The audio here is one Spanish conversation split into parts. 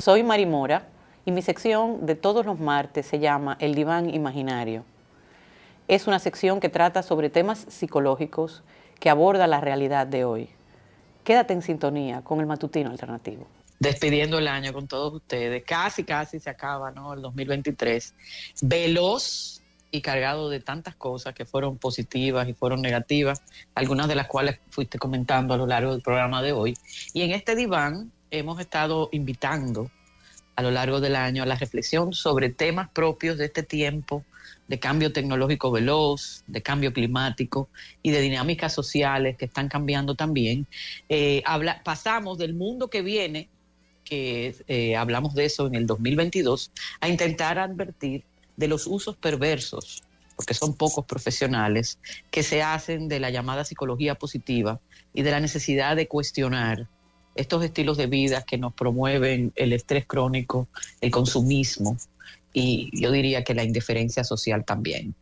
Soy Mari Mora y mi sección de todos los martes se llama El Diván Imaginario. Es una sección que trata sobre temas psicológicos que aborda la realidad de hoy. Quédate en sintonía con el Matutino Alternativo. Despidiendo el año con todos ustedes. Casi se acaba, ¿no? El 2023. Veloz y cargado de tantas cosas que fueron positivas y fueron negativas, algunas de las cuales fuiste comentando a lo largo del programa de hoy. Y en este diván hemos estado invitando a lo largo del año a la reflexión sobre temas propios de este tiempo, de cambio tecnológico veloz, de cambio climático y de dinámicas sociales que están cambiando también. Pasamos del mundo que viene, que hablamos de eso en el 2022, a intentar advertir de los usos perversos, porque son pocos profesionales, que se hacen de la llamada psicología positiva y de la necesidad de cuestionar estos estilos de vida que nos promueven el estrés crónico, el consumismo y yo diría que la indiferencia social también.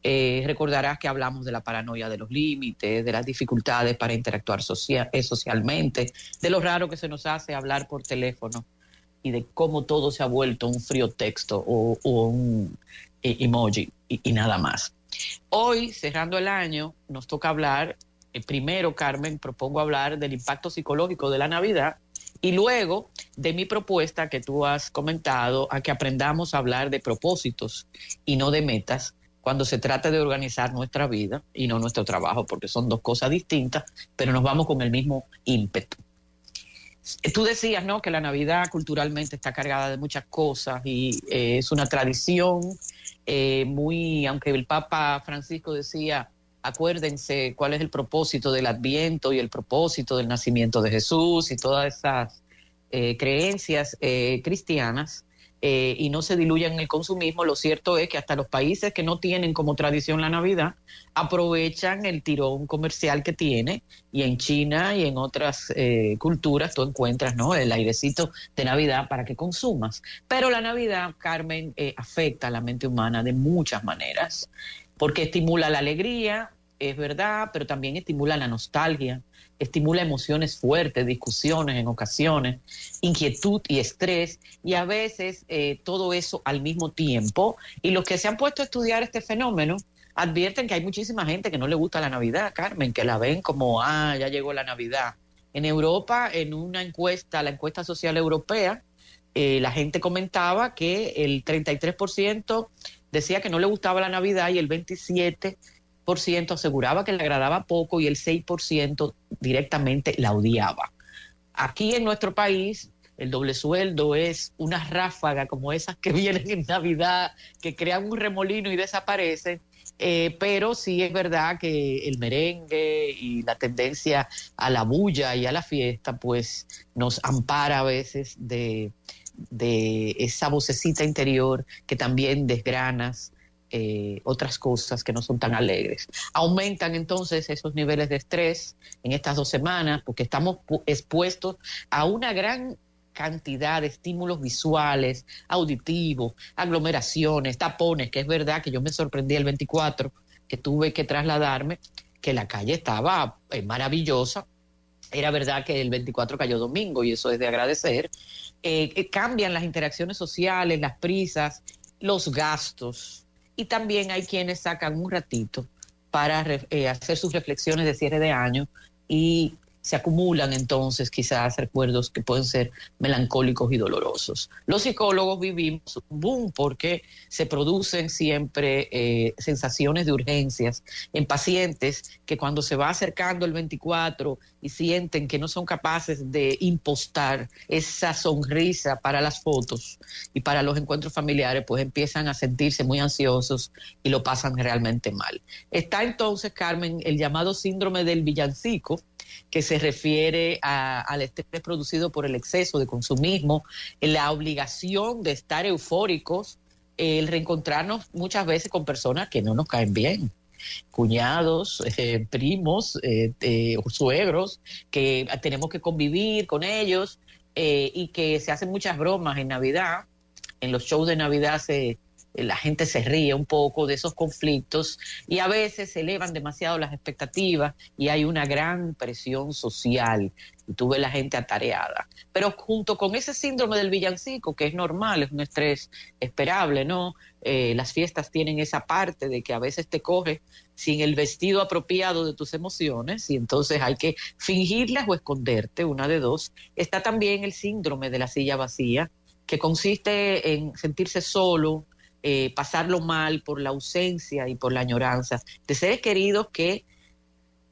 Recordarás que hablamos de la paranoia de los límites, de las dificultades para interactuar socialmente, de lo raro que se nos hace hablar por teléfono y de cómo todo se ha vuelto un frío texto o un emoji y nada más. Hoy, cerrando el año, nos toca hablar, primero, Carmen, propongo hablar del impacto psicológico de la Navidad y luego de mi propuesta que tú has comentado a que aprendamos a hablar de propósitos y no de metas cuando se trata de organizar nuestra vida y no nuestro trabajo, porque son dos cosas distintas, pero nos vamos con el mismo ímpetu. Tú decías, ¿no?, que la Navidad culturalmente está cargada de muchas cosas y es una tradición aunque el Papa Francisco decía, acuérdense cuál es el propósito del Adviento y el propósito del nacimiento de Jesús y todas esas creencias cristianas, y no se diluyan en el consumismo. Lo cierto es que hasta los países que no tienen como tradición la Navidad aprovechan el tirón comercial que tiene, y en China y en otras culturas tú encuentras, ¿no?, el airecito de Navidad para que consumas. Pero la Navidad, Carmen, afecta a la mente humana de muchas maneras, porque estimula la alegría, es verdad, pero también estimula la nostalgia, estimula emociones fuertes, discusiones en ocasiones, inquietud y estrés, y a veces todo eso al mismo tiempo. Y los que se han puesto a estudiar este fenómeno advierten que hay muchísima gente que no le gusta la Navidad, Carmen, que la ven como, ya llegó la Navidad. En Europa, en una encuesta, la encuesta social europea, la gente comentaba que el 33% decía que no le gustaba la Navidad y el 27% aseguraba que le agradaba poco y el 6% directamente la odiaba. Aquí en nuestro país el doble sueldo es una ráfaga como esas que vienen en Navidad, que crean un remolino y desaparecen, pero sí es verdad que el merengue y la tendencia a la bulla y a la fiesta pues nos ampara a veces de esa vocecita interior que también desgranas otras cosas que no son tan alegres. Aumentan entonces esos niveles de estrés en estas 2 semanas porque estamos expuestos a una gran cantidad de estímulos visuales, auditivos, aglomeraciones, tapones, que es verdad que yo me sorprendí el 24, que tuve que trasladarme, que la calle estaba maravillosa. Era verdad que el 24 cayó domingo y eso es de agradecer. Cambian las interacciones sociales, las prisas, los gastos. Y también hay quienes sacan un ratito para hacer sus reflexiones de cierre de año y se acumulan entonces quizás recuerdos que pueden ser melancólicos y dolorosos. Los psicólogos vivimos un boom porque se producen siempre sensaciones de urgencias en pacientes que cuando se va acercando el 24 y sienten que no son capaces de impostar esa sonrisa para las fotos y para los encuentros familiares, pues empiezan a sentirse muy ansiosos y lo pasan realmente mal. Está entonces, Carmen, el llamado síndrome del villancico, que se refiere al estrés producido por el exceso de consumismo, la obligación de estar eufóricos, el reencontrarnos muchas veces con personas que no nos caen bien, cuñados, primos, suegros, que tenemos que convivir con ellos y que se hacen muchas bromas en Navidad. En los shows de Navidad se la gente se ríe un poco de esos conflictos y a veces se elevan demasiado las expectativas y hay una gran presión social y tú ves la gente atareada. Pero junto con ese síndrome del villancico, que es normal, es un estrés esperable, ¿no? Las fiestas tienen esa parte de que a veces te coge sin el vestido apropiado de tus emociones y entonces hay que fingirlas o esconderte, una de dos. Está también el síndrome de la silla vacía, que consiste en sentirse solo, pasarlo mal por la ausencia y por la añoranza de seres queridos que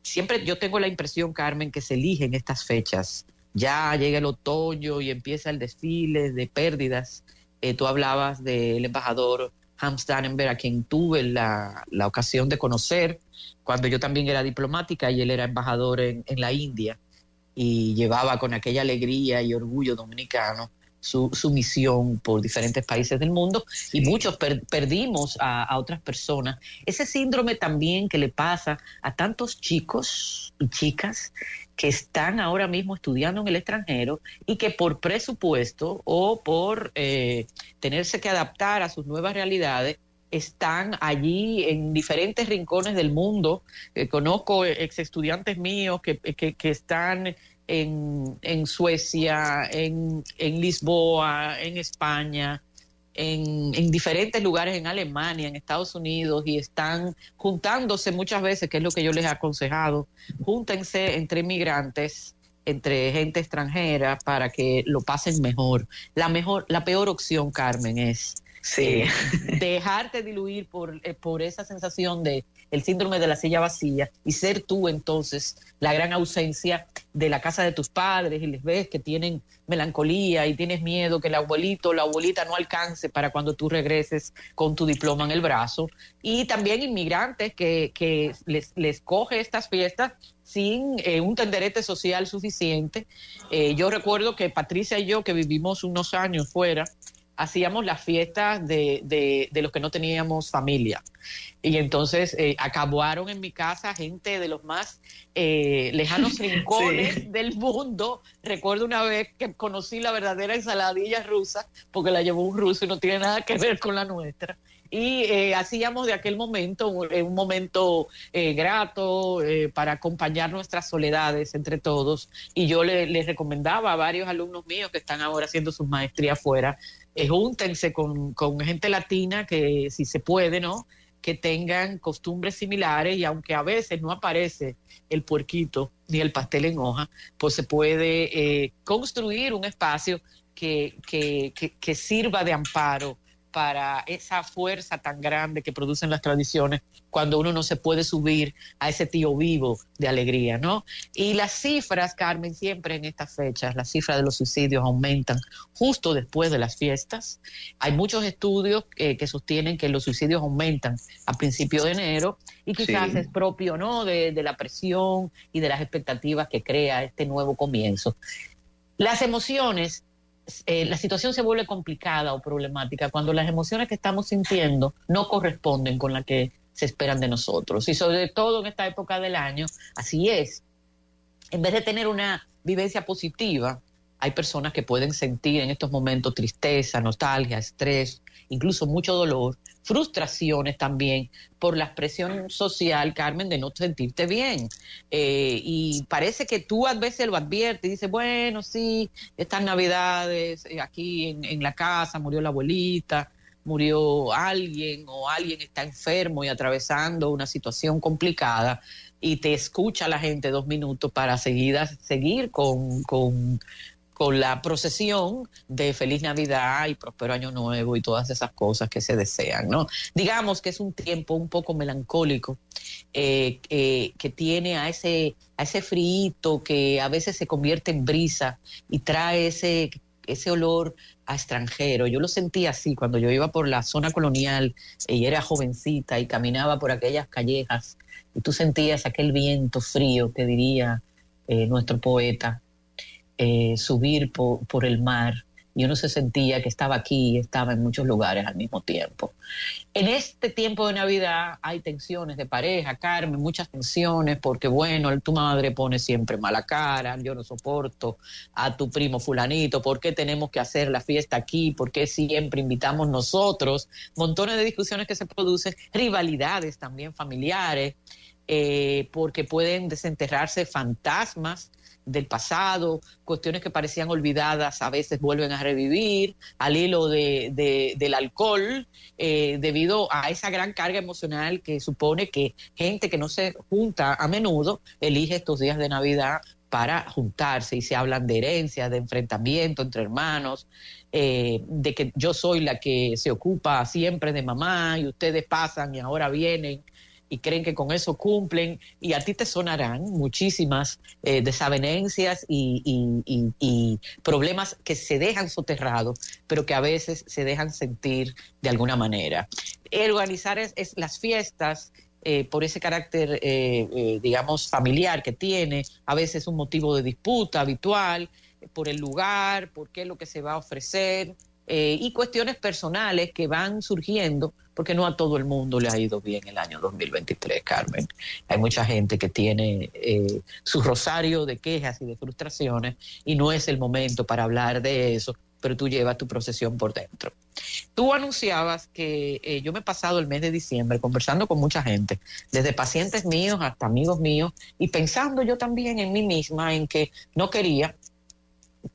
siempre yo tengo la impresión, Carmen, que se eligen estas fechas. Ya llega el otoño y empieza el desfile de pérdidas. Tú hablabas del embajador Hans Dannenberg, a quien tuve la ocasión de conocer cuando yo también era diplomática y él era embajador en la India y llevaba con aquella alegría y orgullo dominicano su misión por diferentes países del mundo y muchos perdimos a otras personas. Ese síndrome también que le pasa a tantos chicos y chicas que están ahora mismo estudiando en el extranjero y que por presupuesto o por tenerse que adaptar a sus nuevas realidades están allí en diferentes rincones del mundo. Conozco ex estudiantes míos que están en Suecia, en Lisboa, en España, en diferentes lugares, en Alemania, en Estados Unidos, y están juntándose muchas veces, que es lo que yo les he aconsejado, júntense entre migrantes, entre gente extranjera, para que lo pasen mejor. La peor opción, Carmen, es dejarte diluir por esa sensación de el síndrome de la silla vacía y ser tú entonces la gran ausencia de la casa de tus padres y les ves que tienen melancolía y tienes miedo que el abuelito o la abuelita no alcance para cuando tú regreses con tu diploma en el brazo. Y también inmigrantes que les coge estas fiestas sin un tenderete social suficiente. Yo recuerdo que Patricia y yo, que vivimos unos años fuera, hacíamos las fiestas de los que no teníamos familia. Y entonces acabaron en mi casa gente de los más lejanos rincones del mundo. Recuerdo una vez que conocí la verdadera ensaladilla rusa, porque la llevó un ruso y no tiene nada que ver con la nuestra. Y hacíamos de aquel momento un momento grato para acompañar nuestras soledades entre todos. Y yo les recomendaba a varios alumnos míos que están ahora haciendo sus maestrías fuera, júntense con gente latina que si se puede, ¿no?, que tengan costumbres similares, y aunque a veces no aparece el puerquito ni el pastel en hoja, pues se puede construir un espacio que sirva de amparo para esa fuerza tan grande que producen las tradiciones cuando uno no se puede subir a ese tío vivo de alegría, ¿no? Y las cifras, Carmen, siempre en estas fechas, las cifras de los suicidios aumentan justo después de las fiestas. Hay muchos estudios que sostienen que los suicidios aumentan a principios de enero y quizás es propio, ¿no?, de la presión y de las expectativas que crea este nuevo comienzo. Las emociones, la situación se vuelve complicada o problemática cuando las emociones que estamos sintiendo no corresponden con las que se esperan de nosotros. Y sobre todo en esta época del año, así es. En vez de tener una vivencia positiva, hay personas que pueden sentir en estos momentos tristeza, nostalgia, estrés, incluso mucho dolor, frustraciones también por la presión social, Carmen, de no sentirte bien. Y parece que tú a veces lo adviertes y dices, bueno, sí, estas navidades, aquí en la casa murió la abuelita, murió alguien o alguien está enfermo y atravesando una situación complicada, y te escucha la gente 2 minutos para seguir con la procesión de Feliz Navidad y Próspero Año Nuevo y todas esas cosas que se desean, ¿no? Digamos que es un tiempo un poco melancólico, que tiene a ese frío que a veces se convierte en brisa y trae ese olor a extranjero. Yo lo sentí así cuando yo iba por la zona colonial y era jovencita y caminaba por aquellas callejas y tú sentías aquel viento frío que diría nuestro poeta, subir por el mar y uno se sentía que estaba aquí y estaba en muchos lugares al mismo tiempo. En este tiempo de Navidad hay tensiones de pareja, Carmen, muchas tensiones, porque bueno, tu madre pone siempre mala cara, yo no soporto a tu primo fulanito, ¿por qué tenemos que hacer la fiesta aquí? ¿Por qué siempre invitamos nosotros? Montones de discusiones que se producen, rivalidades también familiares, porque pueden desenterrarse fantasmas del pasado, cuestiones que parecían olvidadas a veces vuelven a revivir al hilo del alcohol, debido a esa gran carga emocional que supone que gente que no se junta a menudo elige estos días de Navidad para juntarse, y se hablan de herencias, de enfrentamiento entre hermanos, de que yo soy la que se ocupa siempre de mamá y ustedes pasan y ahora vienen y creen que con eso cumplen, y a ti te sonarán muchísimas desavenencias y problemas que se dejan soterrados, pero que a veces se dejan sentir de alguna manera. Organizar las fiestas, por ese carácter, digamos, familiar que tiene, a veces un motivo de disputa habitual, por el lugar, por qué es lo que se va a ofrecer, y cuestiones personales que van surgiendo, porque no a todo el mundo le ha ido bien el año 2023, Carmen. Hay mucha gente que tiene su rosario de quejas y de frustraciones, y no es el momento para hablar de eso, pero tú llevas tu procesión por dentro. Tú anunciabas que yo me he pasado el mes de diciembre conversando con mucha gente, desde pacientes míos hasta amigos míos, y pensando yo también en mí misma, en que no quería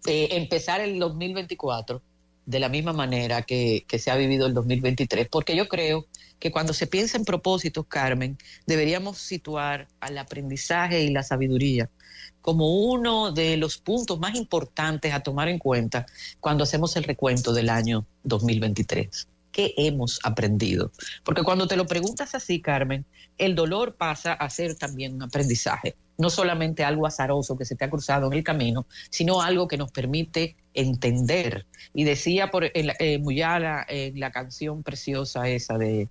empezar el 2024 de la misma manera que se ha vivido el 2023, porque yo creo que cuando se piensa en propósitos, Carmen, deberíamos situar al aprendizaje y la sabiduría como uno de los puntos más importantes a tomar en cuenta cuando hacemos el recuento del año 2023. ¿Qué hemos aprendido? Porque cuando te lo preguntas así, Carmen, el dolor pasa a ser también un aprendizaje. No solamente algo azaroso que se te ha cruzado en el camino, sino algo que nos permite entender. Y decía Muyala en la canción preciosa esa de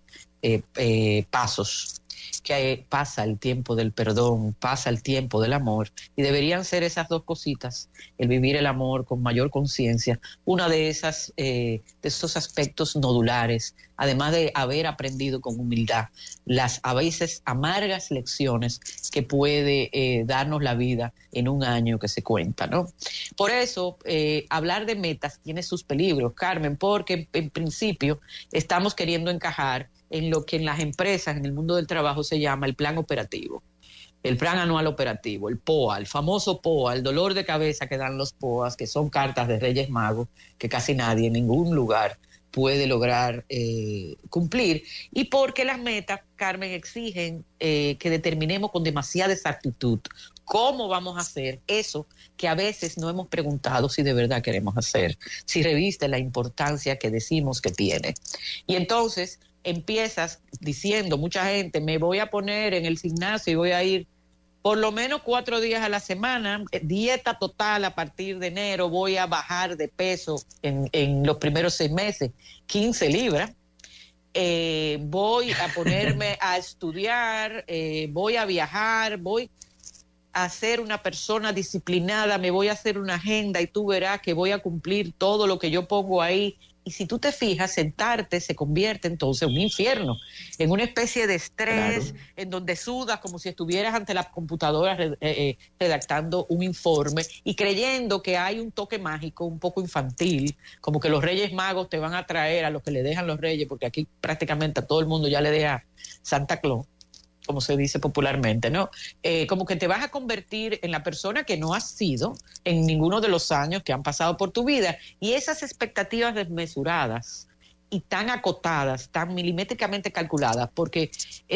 Pasos, que pasa el tiempo del perdón, pasa el tiempo del amor, y deberían ser esas dos cositas, el vivir el amor con mayor conciencia, una de esos aspectos nodulares, además de haber aprendido con humildad las a veces amargas lecciones que puede darnos la vida en un año que se cuenta, ¿no? Por eso, hablar de metas tiene sus peligros, Carmen, porque en principio estamos queriendo encajar en lo que en las empresas, en el mundo del trabajo, se llama el plan operativo, el plan anual operativo, el POA, el famoso POA, el dolor de cabeza que dan los POAs, que son cartas de Reyes Magos, que casi nadie en ningún lugar puede lograr cumplir, y porque las metas, Carmen, exigen que determinemos con demasiada exactitud cómo vamos a hacer eso que a veces no hemos preguntado si de verdad queremos hacer, si reviste la importancia que decimos que tiene. Y entonces empiezas diciendo, mucha gente, me voy a poner en el gimnasio y voy a ir por lo menos 4 días a la semana, dieta total a partir de enero, voy a bajar de peso en los primeros 6 meses, 15 libras. Voy a ponerme a estudiar, voy a viajar, voy a ser una persona disciplinada, me voy a hacer una agenda y tú verás que voy a cumplir todo lo que yo pongo ahí. Y si tú te fijas, sentarte se convierte entonces en un infierno, en una especie de estrés, claro, en donde sudas como si estuvieras ante la computadora redactando un informe y creyendo que hay un toque mágico un poco infantil, como que los Reyes Magos te van a traer a lo que le dejan los Reyes, porque aquí prácticamente a todo el mundo ya le deja Santa Claus, como se dice popularmente, ¿no? Como que te vas a convertir en la persona que no has sido en ninguno de los años que han pasado por tu vida. Y esas expectativas desmesuradas y tan acotadas, tan milimétricamente calculadas, porque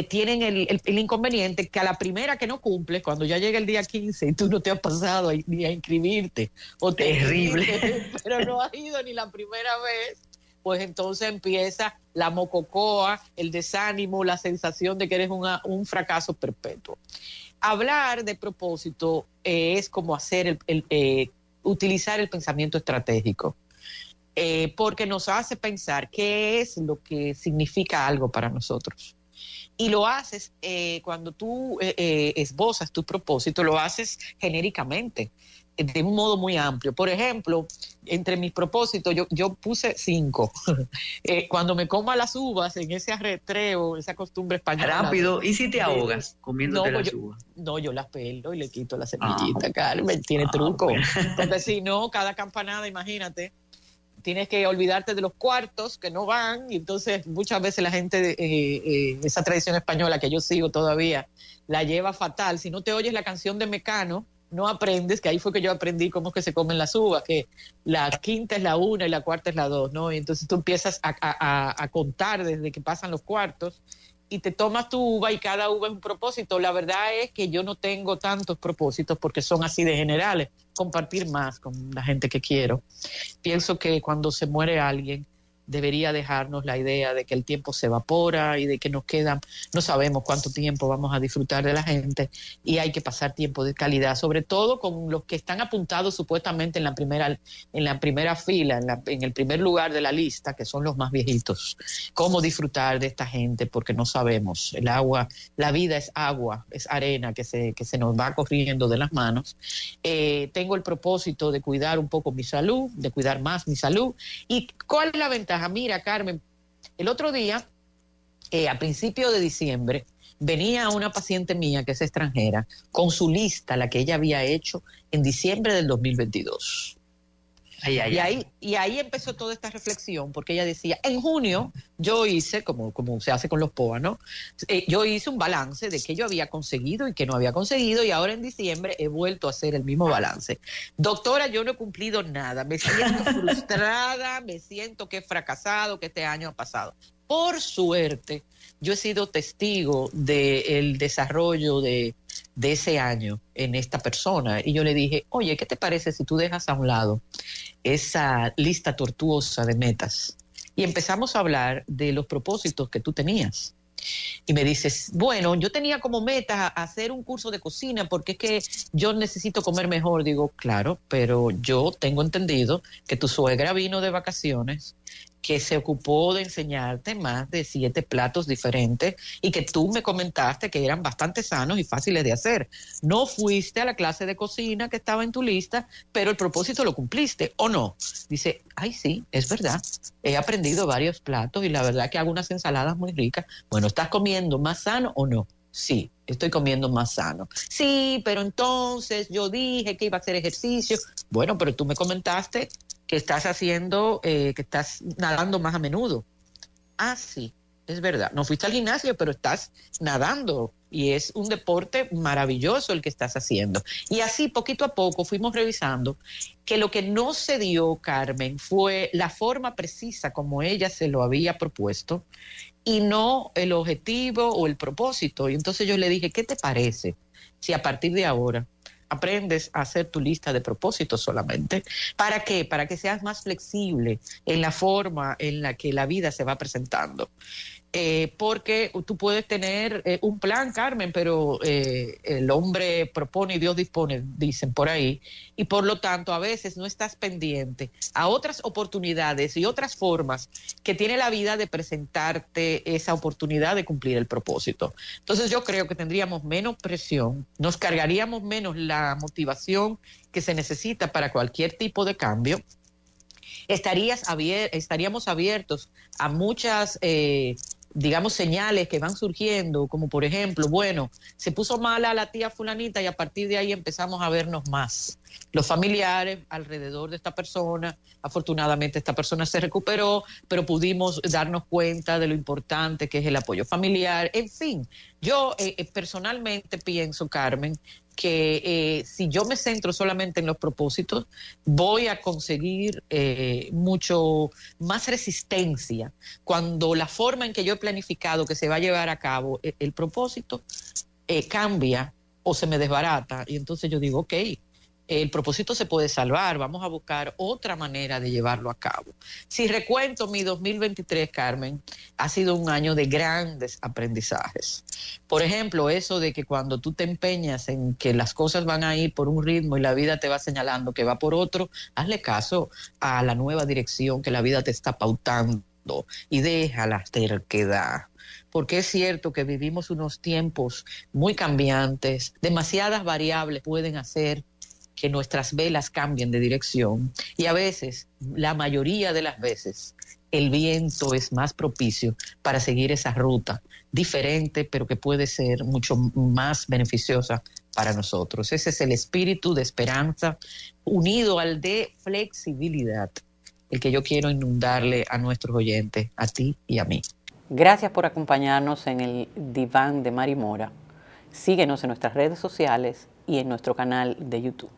tienen el inconveniente que a la primera que no cumples, cuando ya llega el día 15 y tú no te has pasado ni a inscribirte, o terrible, pero no has ido ni la primera vez, pues entonces empieza la mococoa, el desánimo, la sensación de que eres un fracaso perpetuo. Hablar de propósito es como hacer utilizar el pensamiento estratégico, porque nos hace pensar qué es lo que significa algo para nosotros. Y lo haces cuando tú esbozas tu propósito, lo haces genéricamente. de un modo muy amplio. Por ejemplo, entre mis propósitos, yo puse 5. Cuando me coma las uvas, en ese arretreo, esa costumbre española. Rápido, ¿y si te ahogas comiéndote las uvas? No, yo las pelo y le quito la semillita, Carmen, tiene truco. Bueno. Porque si no, cada campanada, imagínate, tienes que olvidarte de los cuartos que no van, y entonces muchas veces la gente, esa tradición española que yo sigo todavía, la lleva fatal. Si no te oyes la canción de Mecano, no aprendes, que ahí fue que yo aprendí cómo es que se comen las uvas, que la quinta es la 1 y la cuarta es la 2, ¿no? Y entonces tú empiezas a contar desde que pasan los cuartos, y te tomas tu uva, y cada uva es un propósito. La verdad es que yo no tengo tantos propósitos porque son así de generales, compartir más con la gente que quiero. Pienso que cuando se muere alguien, debería dejarnos la idea de que el tiempo se evapora y de que nos quedan, no sabemos cuánto tiempo vamos a disfrutar de la gente, y hay que pasar tiempo de calidad, sobre todo con los que están apuntados supuestamente en la primera fila, en el primer lugar de la lista, que son los más viejitos. Cómo disfrutar de esta gente, porque no sabemos. El agua, la vida es agua, es arena que se nos va corriendo de las manos. Tengo el propósito de cuidar un poco mi salud, de cuidar más mi salud. ¿Y cuál es la ventaja? Mira, Carmen, el otro día, a principios de diciembre, venía una paciente mía que es extranjera con su lista, la que ella había hecho en diciembre del 2022. Y ahí empezó toda esta reflexión, porque ella decía, en junio yo hice, como se hace con los POA, ¿no? Yo hice un balance de qué yo había conseguido y qué no había conseguido, y ahora en diciembre he vuelto a hacer el mismo balance. Doctora, yo no he cumplido nada, me siento frustrada, me siento que he fracasado, que este año ha pasado. Por suerte, yo he sido testigo del desarrollo de ese año en esta persona, y yo le dije, oye, ¿qué te parece si tú dejas a un lado esa lista tortuosa de metas y empezamos a hablar de los propósitos que tú tenías? Y me dices, bueno, yo tenía como meta hacer un curso de cocina porque es que yo necesito comer mejor. Digo, claro, pero yo tengo entendido que tu suegra vino de vacaciones, que se ocupó de enseñarte más de 7 platos diferentes, y que tú me comentaste que eran bastante sanos y fáciles de hacer. No fuiste a la clase de cocina que estaba en tu lista, pero el propósito lo cumpliste, ¿o no? Dice, ay, sí, es verdad. He aprendido varios platos y la verdad que hago unas ensaladas muy ricas. Bueno, ¿estás comiendo más sano o no? Sí, estoy comiendo más sano. Sí, pero entonces yo dije que iba a hacer ejercicio. Bueno, pero tú me comentaste que estás haciendo, que estás nadando más a menudo. Ah, sí, es verdad. No fuiste al gimnasio, pero estás nadando, y es un deporte maravilloso el que estás haciendo. Y así, poquito a poco, fuimos revisando que lo que no se dio, Carmen, fue la forma precisa como ella se lo había propuesto, y no el objetivo o el propósito. Y entonces yo le dije, ¿qué te parece si a partir de ahora aprendes a hacer tu lista de propósitos solamente? ¿Para qué? Para que seas más flexible en la forma en la que la vida se va presentando. Porque tú puedes tener un plan, Carmen, pero el hombre propone y Dios dispone, dicen por ahí, y por lo tanto a veces no estás pendiente a otras oportunidades y otras formas que tiene la vida de presentarte esa oportunidad de cumplir el propósito. Entonces yo creo que tendríamos menos presión, nos cargaríamos menos la motivación que se necesita para cualquier tipo de cambio. Estaríamos abiertos a muchas digamos, señales que van surgiendo, como por ejemplo, bueno, se puso mala la tía fulanita y a partir de ahí empezamos a vernos más. Los familiares alrededor de esta persona, afortunadamente esta persona se recuperó, pero pudimos darnos cuenta de lo importante que es el apoyo familiar. En fin, yo personalmente pienso, Carmen, que si yo me centro solamente en los propósitos, voy a conseguir mucho más resistencia cuando la forma en que yo he planificado que se va a llevar a cabo el propósito cambia o se me desbarata. Y entonces yo digo, ok, el propósito se puede salvar, vamos a buscar otra manera de llevarlo a cabo. Si recuento mi 2023, Carmen, ha sido un año de grandes aprendizajes. Por ejemplo, eso de que cuando tú te empeñas en que las cosas van a ir por un ritmo y la vida te va señalando que va por otro, hazle caso a la nueva dirección que la vida te está pautando y deja la terquedad. Porque es cierto que vivimos unos tiempos muy cambiantes, demasiadas variables pueden hacer que nuestras velas cambien de dirección y a veces, la mayoría de las veces, el viento es más propicio para seguir esa ruta diferente, pero que puede ser mucho más beneficiosa para nosotros. Ese es el espíritu de esperanza unido al de flexibilidad, el que yo quiero inundarle a nuestros oyentes, a ti y a mí. Gracias por acompañarnos en el Diván de Mari Mora. Síguenos en nuestras redes sociales y en nuestro canal de YouTube.